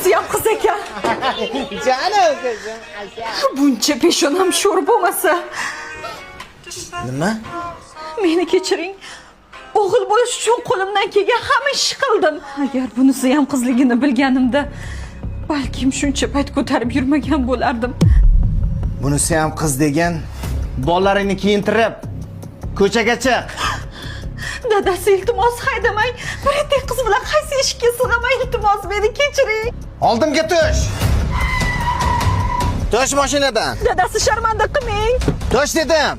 bunisi ham qiz ekan. Canım kızım. Buncha peshonam sho'r bo'lmasa, Nima? meni kechiring. O'g'il bo'lish uchun qo'limdan kelgan hamma ishni qildim. Agar bunisi ham qizligini bilganimda, balkim shuncha payt ko'tarib yurmagan bo'lardim. Bunisi ham qiz degan, bolalaringni kiyintirib, ko'chaga chiq. Dadasi, iltimos haydamang. Bir etek qiz bilan qaysi eshikka sig'aman, iltimos meni kechiring. Oldimga tush. Tush mashinadan. Dadasi, sharmanda qilmang. Tush dedim.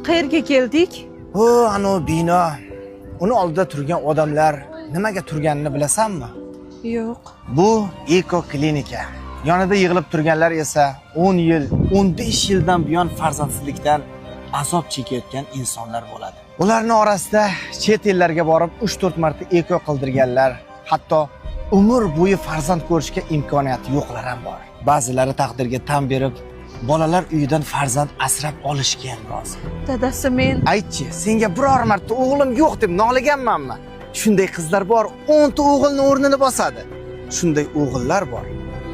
Qayerga keldik? Bu anu bino. Uni oldida turgan odamlar nimaga turganini bilasanmi? Yo'q. Bu eko klinika. Yonida yig'ilib turganlar esa 10 yil, 15 yildan buyon farzandsizlikdan azob chekayotgan insonlar bo'ladi. Ularning orasida chet ellarga borib 3-4 marta eko qildirganlar, hatto umr bo'yi farzand ko'rishga imkoniyati yo'qlar ham bor. Ba'zilari taqdirga tan berib, bolalar uyidan farzand asrab olishga ham rozi. Dadasi, men Aytchi, senga biror marta o'g'lim yo'q deb noliganmanmi? Shunday qizlar bor, 10 ta o'g'ilning o'rnini bosadi. Shunday o'g'illar bor.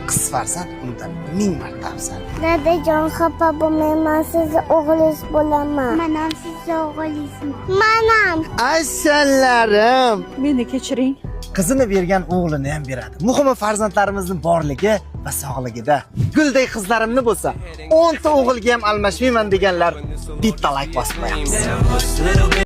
Qiz farzand undan 1000 marta afzal. Dadajon, xafa bo'lmayman, sizni o'g'lingiz bo'laman. Men ham sizni o'g'lingizman. Men ham. Asalarim. meni kechiring. Qizini bergan o'g'lini ham beradi. Muhimi farzandlarimizning borligi va sog'ligida. Gulday qizlarimni bo'lsa, 10 ta o'g'ilga ham almashmayman deganlar bitta like bosib qo'yamiz.